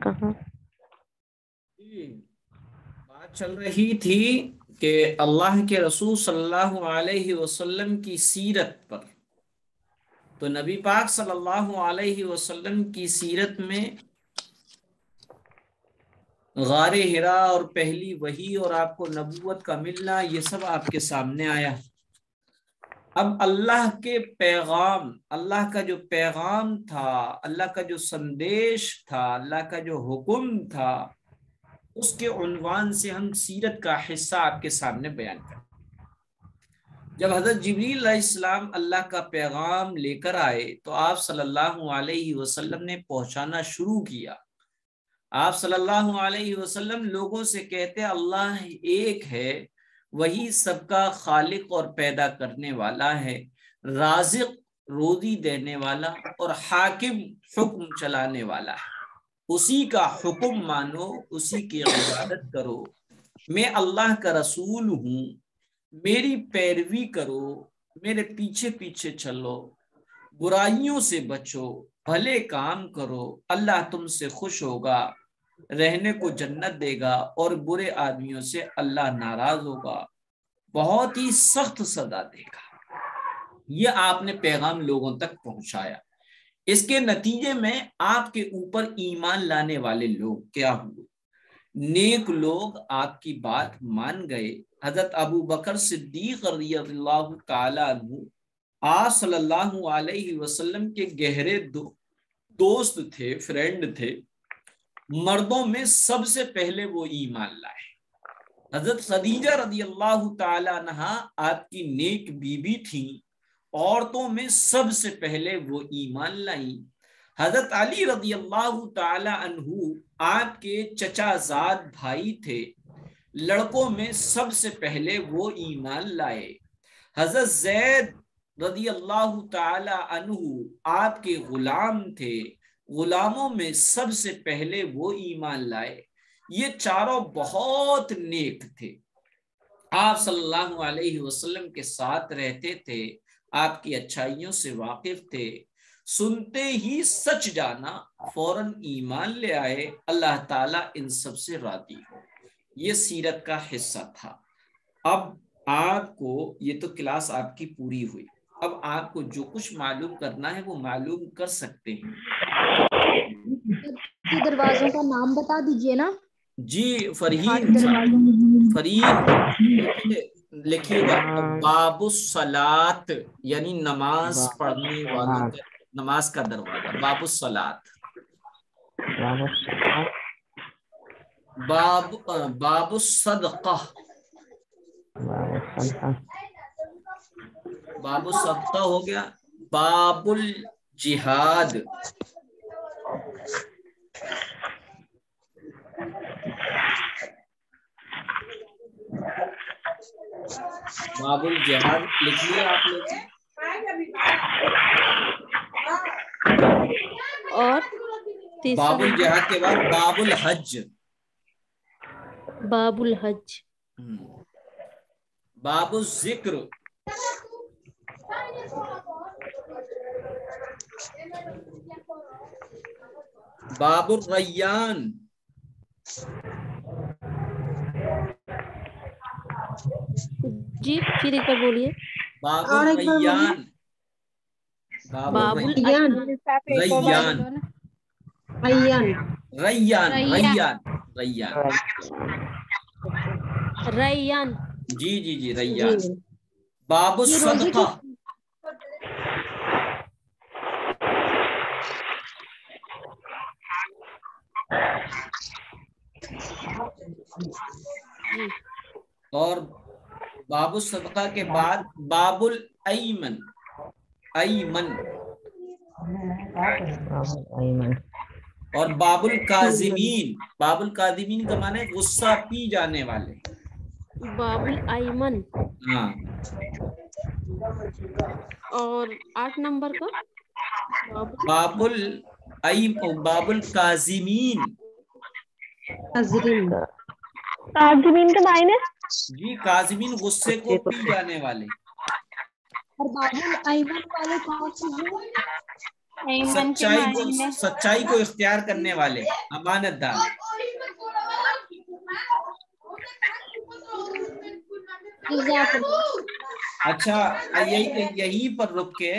کہاں بات چل رہی تھی کہ اللہ کے رسول صلی اللہ علیہ وسلم کی سیرت پر. تو نبی پاک صلی اللہ علیہ وسلم کی سیرت میں غار حرا اور پہلی وحی اور آپ کو نبوت کا ملنا، یہ سب آپ کے سامنے آیا. اب اللہ کے پیغام، اللہ کا جو پیغام تھا، اللہ کا جو سندیش تھا، اللہ کا جو حکم تھا، اس کے عنوان سے ہم سیرت کا حصہ آپ کے سامنے بیان کریں. جب حضرت جبریل علیہ السلام اللہ کا پیغام لے کر آئے تو آپ صلی اللہ علیہ وسلم نے پہنچانا شروع کیا. آپ صلی اللہ علیہ وسلم لوگوں سے کہتے اللہ ایک ہے، وہی سب کا خالق اور پیدا کرنے والا ہے، رازق روزی دینے والا اور حاکم حکم چلانے والا ہے. اسی کا حکم مانو، اسی کی عبادت کرو. میں اللہ کا رسول ہوں، میری پیروی کرو، میرے پیچھے پیچھے چلو، برائیوں سے بچو، بھلے کام کرو، اللہ تم سے خوش ہوگا، رہنے کو جنت دے گا، اور برے آدمیوں سے اللہ ناراض ہوگا، بہت ہی سخت سزا دے گا. یہ آپ نے پیغام لوگوں تک پہنچایا. اس کے نتیجے میں آپ کے اوپر ایمان لانے والے لوگ کیا ہوئے؟ نیک لوگ آپ کی بات مان گئے. حضرت ابو بکر صدیق رضی اللہ تعالی عنہ آپ صلی اللہ علیہ وسلم کے گہرے دوست تھے، فرینڈ تھے. مردوں میں سب سے پہلے وہ ایمان لائے. حضرت خدیجہ رضی اللہ تعالی عنہ آپ کی نیک بیوی تھیں، عورتوں میں سب سے پہلے وہ ایمان لائیں. حضرت علی رضی اللہ تعالی عنہ آپ کے چچا زاد بھائی تھے، لڑکوں میں سب سے پہلے وہ ایمان لائے. حضرت زید رضی اللہ تعالی عنہ آپ کے غلام تھے، غلاموں میں سب سے پہلے وہ ایمان لائے. یہ چاروں بہت نیک تھے، آپ صلی اللہ علیہ وسلم کے ساتھ رہتے تھے، آپ کی اچھائیوں سے واقف تھے. سنتے ہی سچ جانا، فوراً ایمان لے آئے. اللہ تعالیٰ ان سب سے راضی ہو. یہ سیرت کا حصہ تھا. اب آپ کو یہ تو کلاس آپ کی پوری ہوئی. اب آپ کو جو کچھ معلوم کرنا ہے وہ معلوم کر سکتے ہیں. دروازوں کا نام بتا دیجئے نا. جی فرحین لکھیے گا باب الصلاۃ، یعنی نماز پڑھنے والوں کا، نماز کا دروازہ. باب الصلاۃ، باب الصدقہ، باب الصدقہ ہو گیا. باب الجہاد، باب الجہاد لکھ لیا آپ لوگ. اور باب الجہاد کے بعد باب الحج، باب الحج، باب الذکر، باب الریان، جی پھر ایک بار بولیے. باب الریان، باب الریان، ریان، ریان، ریان، ریان، ریان، جی جی جی ریان. باب الصدقہ، اور باب الصدقہ کے بعد باب الایمن، ایمن، اور باب الکاظمین. باب الکاظمین کا معنی ہے غصہ پی جانے والے. باب الایمن. ہاں. اور 8 نمبر کا باب الکاظمین. کاظمین کا معنی جی کاظمین غصے کو پی جانے والے. اور باب الایمن والے کون سے ہیں؟ सच्चाई को इख्तियार करने वाले, अमानत दार। अच्छा, यही पर रुक के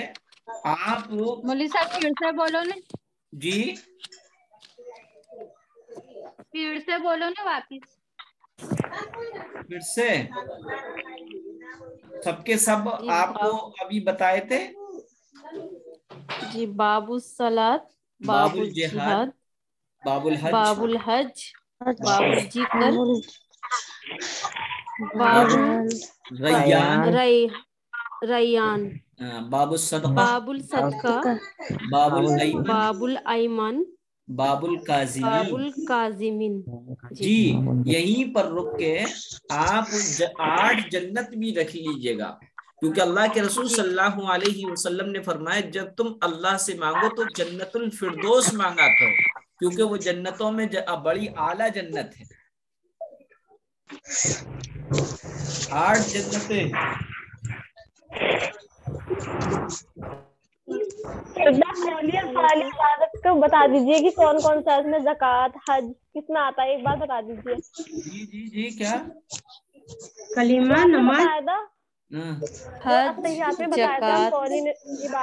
आप मौलवी साहब फिर से बोलो ना, जी फिर से बोलो ना वापिस। फिर से सबके सब आपको अभी बताए थे जी। बाबुल सलात, बाबुल जिहाद, बाबुल हज, बाबुल हज, बाबुल जिक्र, बाबुल रैयान, रैयान, बाबुल सदका, बाबुल सदका, बाबुल ऐमन, बाबुल ऐमन, बाबुल काजिमीन। बाबुल काजिमिन। जी, यहीं पर रुक के आप 8 जन्नत भी रख लीजिएगा, क्योंकि अल्लाह के रसूल सल्लल्लाहु अलैहि वसल्लम ने फरमाया जब तुम अल्लाह से मांगो तो जन्नतुल फिरदौस मांगा करो, क्योंकि वो जन्नतों में बड़ी आला जन्नत है। 8 जन्नतें। सारी इबादत को बता दीजिए कि कौन कौन सा इसमें ज़कात हज किसमें आता है, एक बार बता दीजिए। जी जी जी, क्या कलीमा, नमाज, हज, ज़कात,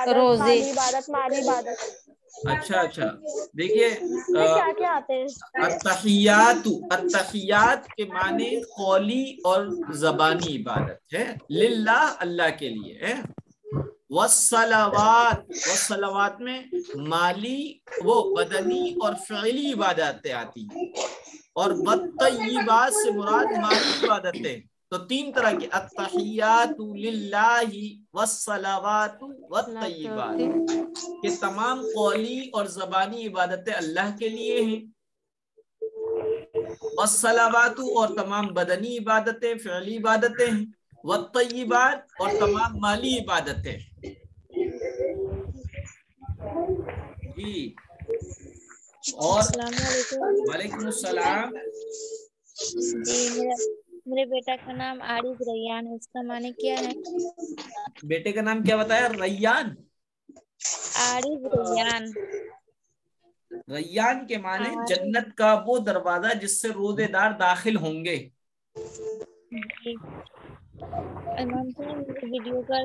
रोजे। माली इबादत। अच्छा, देखिए क्या क्या आते हैं? अत्तहियात के माने कौली और ज़बानी इबादत है, लिल्लाह, अल्लाह के लिए है। वस्सलावात में माली वो बदनी और फ़िली इबादतें आती हैं, और वत्तय्यिबात से मुराद माली इबादतें। तो 3 तरह की अत्तहियातु लिल्लाहि वस्सलावातु वत्तय्यिबात, ये तमाम कौली और ज़बानी इबादतें अल्लाह के लिए हैं। वस्सलावातु और तमाम बदनी इबादतें, फ़िली इबादतें हैं। वत्तय्यिबात और तमाम माली इबादतें। जी, और वालेकुम अस्सलाम। जी, मेरे बेटा का नाम आरिफ रैयान है, उसका माने क्या है? बेटे का नाम क्या बताया? रैयान। आरिफ रैयान। रैयान के माने जन्नत का वो दरवाजा जिससे रोजेदार दाखिल होंगे। इमाम साहब मेरे वीडियो का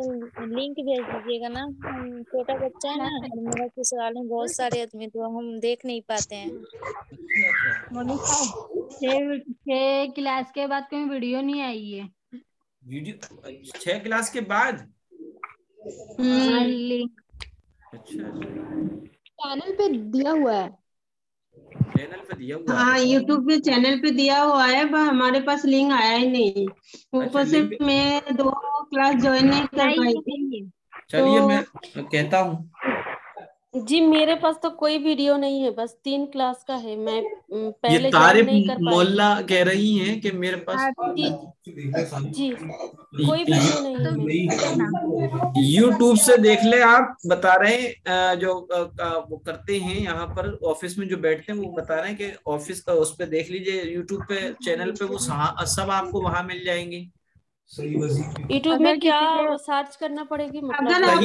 लिंक भेज दीजिएगा ना, हम छोटा बच्चा है ना, और मेरा ससुराल में बहुत सारे आदमी, तो हम देख नहीं पाते हैं। मौलवी साहब 6 क्लास के बाद कोई वीडियो नहीं आई है। वीडियो 6 क्लास के बाद? लिंक अच्छा, चैनल पे दिया हुआ है। चैनल पे दिया हुआ है? हाँ, यूट्यूब पे चैनल पे दिया हुआ है, पर हमारे पास लिंक आया ही नहीं। ऊपर से मैं 2 क्लास ज्वाइन नहीं कर पाई थी। चलिए मैं कहता हूँ। जी, मेरे पास तो कोई वीडियो नहीं है, बस 3 क्लास का है। मैं पहले ये तारिफ नहीं कर पाई। मोल्ला कह रही हैं कि मेरे पास जी, कोई वीडियो नहीं है मेरे। यूट्यूब से देख ले आप। बता रहे हैं जो वो करते हैं यहाँ पर ऑफिस में जो बैठते हैं, वो बता रहे हैं कि ऑफिस का उस पे देख लीजिए, यूट्यूब पे चैनल पे वो सब आपको वहां मिल जाएंगे। यूट्यूब में क्या सर्च करना पड़ेगी? मतलब अगर आप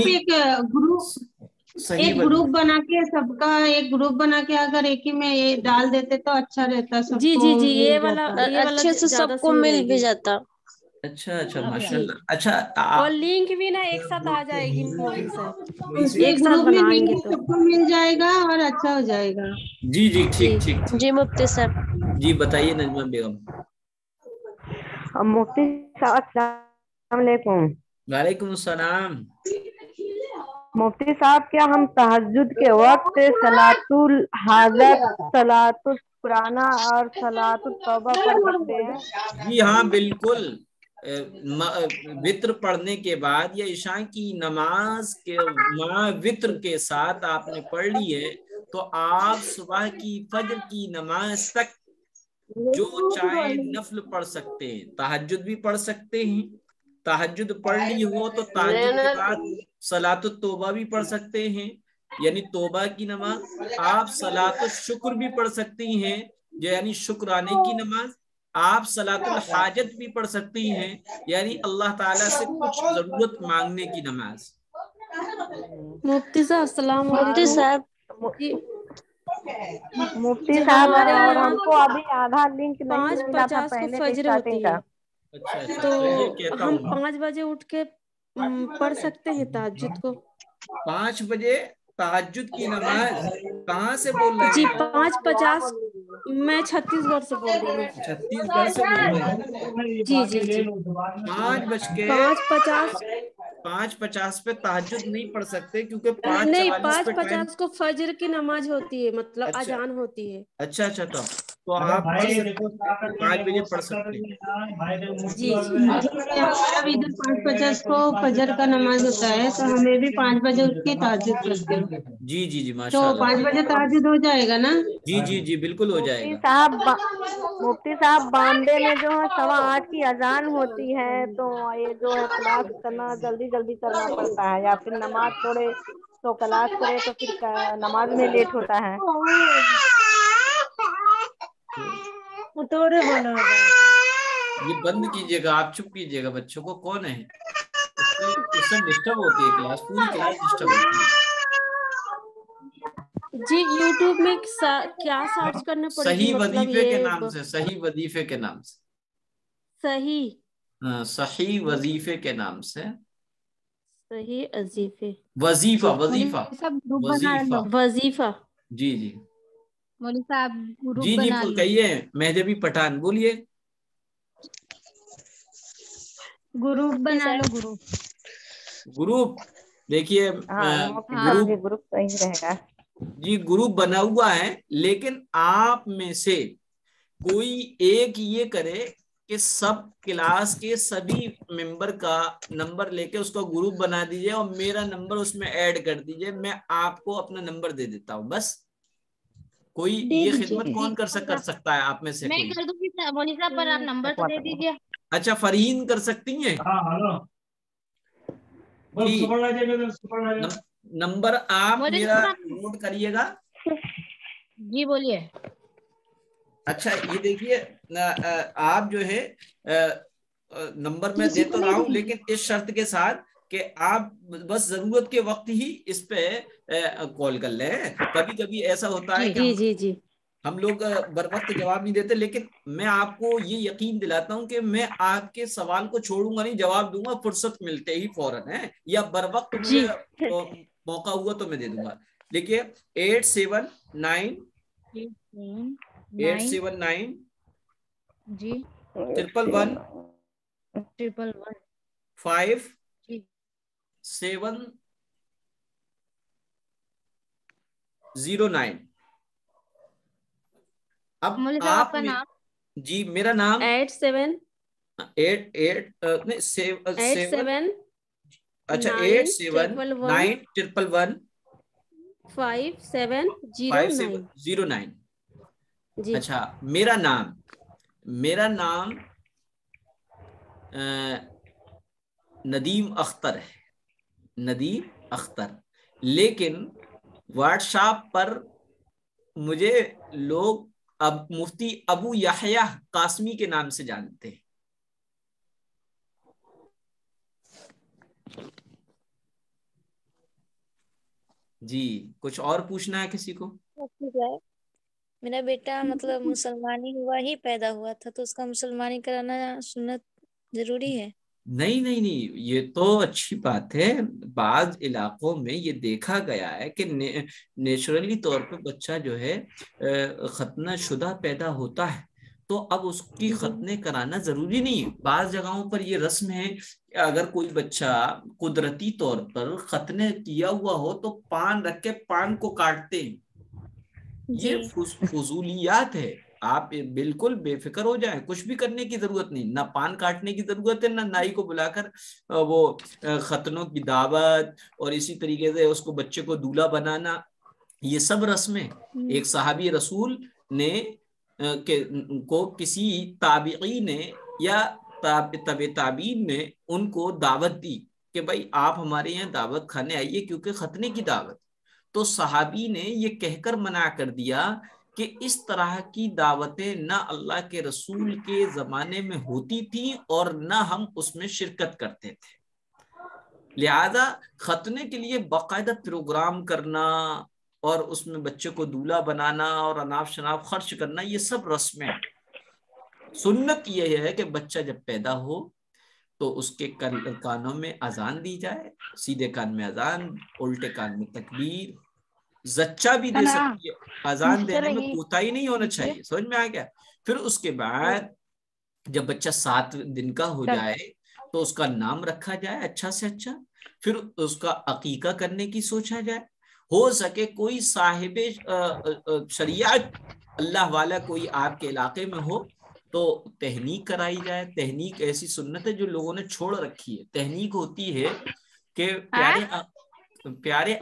एक ग्रुप बना के सबका एक ग्रुप बना के अगर एक ही में ये डाल देते तो अच्छा रहता। सबको जी, ये वाला अच्छे से सबको मिल भी जाता। अच्छा, माशाल्लाह। अच्छा, और लिंक भी ना एक साथ आ जाएगी मौलवी साहब, एक ग्रुप में लिंक सबको मिल जाएगा और अच्छा हो जाएगा। जी ठीक। जी मुफ्ती साहब। जी बताइए नजमा बेगम। मुफ्ती साहब अस्सलाम वालेकुम। वालेकुम सलाम। मुफ्ती साहब, क्या हम तहज्जुद के वक्त सलातुल हाजत, सलातुल कुराना और सलातुल तौबा पढ़ सकते हैं? जी हाँ, बिल्कुल। वित्र पढ़ने के बाद या इशा की नमाज के वित्र के साथ आपने पढ़ ली है, तो आप सुबह की फजर की नमाज तक जो चाहे नफल पढ़ सकते हैं। तहज्जुद भी पढ़ सकते हैं। तहज्जुद पढ़ ली हो तो तहज्जुद के बाद सलातुत तौबा भी पढ़ सकते हैं, यानी तौबा की नमाज। आप सलातुल शुक्र भी पढ़ सकती हैं, यानी शुक्राने की नमाज। आप सलातुल हाजत भी पढ़ सकती हैं, यानी अल्लाह ताला से कुछ जरूरत मांगने की नमाज। मुफ्ती साहब अस्सलाम मुफ्ती वालेकुम। साहब जी मुफ्ती जी साहब हमारे और यहाँ हमको अभी आधा लिंक नहीं मिला था 5:50 को पहले के फजर स्टार्टिंग होती का। है, अच्छा, तो चलिए कहता हम हूँ। 5 बजे उठ के पढ़ सकते हैं तहज्जुद को? 5 बजे तहज्जुद की नमाज कहाँ से बोल रहे जी हैं? 5:50। मैं छत्तीसगढ़ से बोल रही हूँ। छत्तीसगढ़ से बोल रहे हैं। जी जी जी 5:50। 5:50 पे तहज्जुद नहीं पढ़ सकते क्योंकि 5:40 नहीं, पे टाइम। 5:50 को फजर की नमाज होती है, मतलब अच्छा अजान होती है। अच्छा अच्छा, तो आप पढ़ जी सकते हैं, 5 बजे पढ़ सकते हैं। जी जी हमारा भी इधर 5:50 को फजर का नमाज होता है, तो हमें भी 5 बजे उठ के तहज्जुद पढ़ते हैं। जी जी जी, तो माशाल्लाह। 5 बजे तहज्जुद हो जाएगा ना? जी जी जी, बिल्कुल हो मुफ्ती जाएगा। साहब मुफ्ती साहब बॉम्बे में जो है 8:15 की अजान होती है, तो ये जो है क्लास करना जल्दी जल्दी करना पड़ता है, या फिर नमाज छोड़े तो क्लास करे तो फिर नमाज में लेट होता है। ये बंद कीजिएगा, आप चुप कीजिएगा, बच्चों को कौन है उससे डिस्टर्ब होती है क्लास, पूरी क्लास डिस्टर्ब होती है। जी यूट्यूब में क्या सर्च करना पड़ेगी, सही मतलब वजीफे के ये नाम से, सही वजीफे के नाम से, सही सही वजीफे के नाम से, सही अजीफे वजीफा वजीफा मौलवी साहब ग्रुप बना वजीफा। लो। वजीफा। जी जी मौलवी साहब ग्रुप जी जी, बना लो। कहिए मेहजबी पठान बोलिए। ग्रुप मुफ्ती बना लो, साहब ग्रुप। ग्रुप देखिए, हाँ मुफ्ती हाँ। साहब ग्रुप, जी ग्रुप सही रहेगा। जी ग्रुप बना हुआ है, लेकिन आप में से कोई एक ये करे कि सब क्लास के सभी मेंबर का नंबर लेके उसका ग्रुप बना दीजिए और मेरा नंबर उसमें ऐड कर दीजिए, मैं आपको अपना नंबर दे देता हूं बस। कोई ये खिदमत कौन कर सकता है आप में से मैं कोई? कर दूंगी मौलवी साहब, पर आप नंबर तो दे दीजिए। अच्छा, फरहीन कर सकती हैं? ठीक, नंबर आप मौलवी मेरा साहब नोट करिएगा। जी बोलिए। अच्छा ये देखिए, आप जो है नंबर मैं दे तो रहा हूं, लेकिन इस शर्त के साथ कि आप बस जरूरत के वक्त ही इस पे कॉल कर लें। कभी कभी ऐसा होता है कि जी जी जी हम लोग बर वक्त जवाब नहीं देते, लेकिन मैं आपको ये यकीन दिलाता हूं कि मैं आपके सवाल को छोड़ूंगा नहीं, जवाब दूंगा फुर्सत मिलते ही फौरन है, या बर वक्त मुझे जी मौका हुआ तो मैं दे दूंगा। देखिए 879 879 जी 111 111 5 जी 709। अब मौलवी साहब आप आपका नाम? जी मेरा नाम 87 नहीं 7 अच्छा 9 879 5709 5709। जी अच्छा मेरा नाम नदीम अख्तर है, नदीम अख्तर, लेकिन व्हाट्सएप पर मुझे लोग अब मुफ्ती अबू याह्या कासमी के नाम से जानते हैं। जी कुछ और पूछना है किसी को? मुफ्ती साहब, मेरा बेटा मतलब मुसलमानी हुआ ही पैदा हुआ था, तो उसका मुसलमानी कराना सुन्नत जरूरी है? नहीं नहीं नहीं, ये तो अच्छी बात है। बाज इलाकों में ये देखा गया है कि नेचुरली तौर पे बच्चा जो है खतना शुदा पैदा होता है, तो अब उसकी खतने कराना जरूरी नहीं है। बाज जगहों पर ये रस्म है कि अगर कोई बच्चा कुदरती तौर पर खतने किया हुआ हो तो पान रख के पान को काटते हैं। ये फजूलियात है, आप बिल्कुल बेफिक्र हो जाएं, कुछ भी करने की जरूरत नहीं, ना पान काटने की जरूरत है, ना नाई को बुलाकर वो खतनों की दावत और इसी तरीके से उसको बच्चे को दूल्हा बनाना, ये सब रस्में। एक सहाबी रसूल ने को किसी ताबिई ने या तबे ताबीन ने उनको दावत दी कि भाई आप हमारे यहाँ दावत खाने आइए क्योंकि खतने की दावत। तो सहाबी ने ये कहकर मना कर दिया कि इस तरह की दावतें ना अल्लाह के रसूल के जमाने में होती थी और ना हम उसमें शिरकत करते थे। لہذا ختنے کے لیے باقاعدہ پروگرام کرنا اور اس میں بچے کو دولہا بنانا اور اناف شناف خرچ کرنا، یہ سب رسمیں ہیں۔ سنت یہ ہے کہ بچہ جب پیدا ہو تو اس کے کانوں میں اذان دی جائے، سیدھے کان میں اذان، الٹے کان میں تکبیر، زچہ بھی دے سکتی ہے، اذان دینے میں کوتاہی نہیں ہونا چاہیے، سمجھ میں آ گیا؟ پھر اس کے بعد جب بچہ 7 دن کا ہو جائے تو اس کا نام رکھا جائے اچھا سے اچھا، پھر اس کا عقیقہ کرنے کی سوچا جائے، ہو سکے کوئی صاحب شریعت اللہ والا کوئی آپ کے علاقے میں ہو تو تہنیک کرائی جائے۔ تہنیک ایسی سنت ہے جو لوگوں نے چھوڑ رکھی ہے۔ تہنیک ہوتی ہے کہ پیارے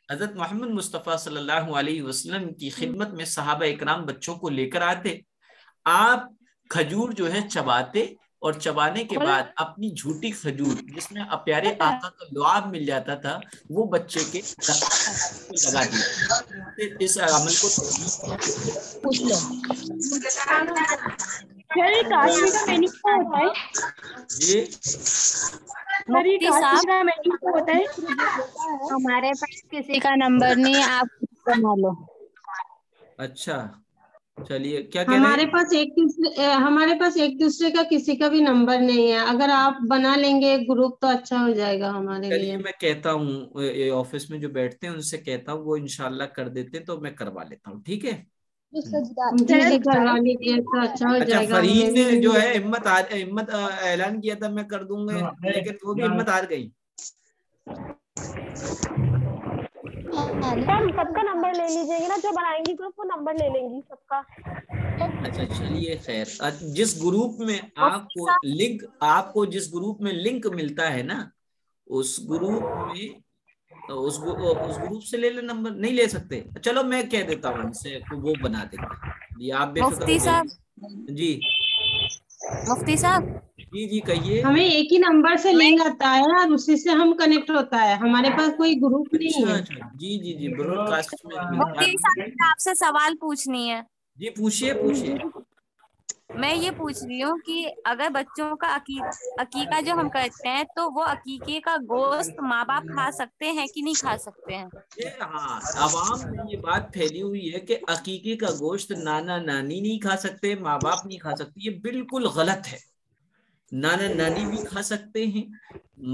حضرت محمد مصطفیٰ صلی اللہ علیہ وسلم کی خدمت میں صحابہ اکرام بچوں کو لے کر آتے، آپ کھجور جو ہے چباتے اور چبانے کے بعد اپنی جھوٹی کھجور جس میں پیارے آقا کا لعاب مل جاتا تھا وہ بچے کے لگا دیتے۔ اس عمل کو ہمارے پاس کسی کا نمبر نہیں، آپ بنا لو۔ اچھا چلیے، کیا ہمارے پاس ایک دوسرے کا کسی کا بھی نمبر نہیں ہے، اگر آپ بنا لیں گے گروپ تو اچھا ہو جائے گا ہمارے لیے۔ میں کہتا ہوں آفس میں جو بیٹھتے ہیں ان سے کہتا ہوں، وہ انشاءاللہ کر دیتے تو میں کروا لیتا ہوں، ٹھیک ہے؟ کروا لیجیے تو اچھا ہو جائے گا۔ فرید نے جو ہے ہمت اعلان کیا تھا میں کر دوں گا، لیکن وہ بھی ہمت ہار گئی۔ سب کا نمبر لے لیجیے گا نا، جو بنائیں گی گروپ وہ نمبر لے لیں گی سب کا۔ اچھا چلیے خیر، جس گروپ میں آپ کو جس گروپ میں لنک ملتا ہے نا اس گروپ سے لے لیں نمبر، نہیں لے سکتے؟ چلو میں کہہ دیتا ہوں ان سے وہ بنا دیں گے، آپ بے فکر مفتی صاحب، جی مفتی صاحب جی کہیے۔ ہمیں ایک ہی نمبر سے لنک آتا ہے اور اسی سے ہم کنیکٹ ہوتا ہے، ہمارے پاس کوئی گروپ نہیں ہے۔ جی براڈ کاسٹ میں مفتی صاحب آپ سے سوال پوچھنی ہے۔ جی پوچھیے۔ میں یہ پوچھ رہی ہوں کہ اگر بچوں کا عقیقہ جو ہم کرتے ہیں تو وہ عقیقے کا گوشت ماں باپ کھا سکتے ہیں کہ نہیں کھا سکتے ہیں؟ ہاں، عوام میں یہ بات پھیلی ہوئی ہے کہ عقیقے کا گوشت نانا نانی نہیں کھا سکتے، ماں باپ نہیں کھا سکتے، یہ بالکل غلط ہے۔ نانا نانی بھی کھا سکتے ہیں،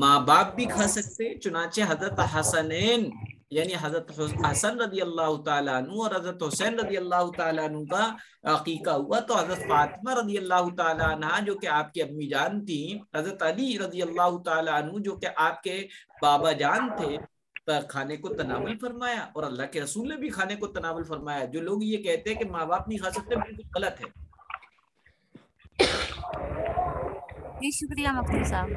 ماں باپ بھی کھا سکتے۔ چنانچہ حضرت حسنین یعنی حضرت حسن رضی اللہ تعالیٰ عنہ اور حضرت حسین رضی اللہ تعالیٰ عنہ کا عقیقہ ہوا تو حضرت فاطمہ رضی اللہ تعالیٰ عنہ جو کہ آپ کی امی جان تھیں، حضرت علی رضی اللہ تعالیٰ عنہ جو کہ آپ کے بابا جان تھے، کھانے کو تناول فرمایا، اور اللہ کے رسول نے بھی کھانے کو تناول فرمایا۔ جو لوگ یہ کہتے ہیں کہ ماں باپ نہیں کھا سکتے بالکل غلط ہے۔ جی شکریہ مفتی صاحب۔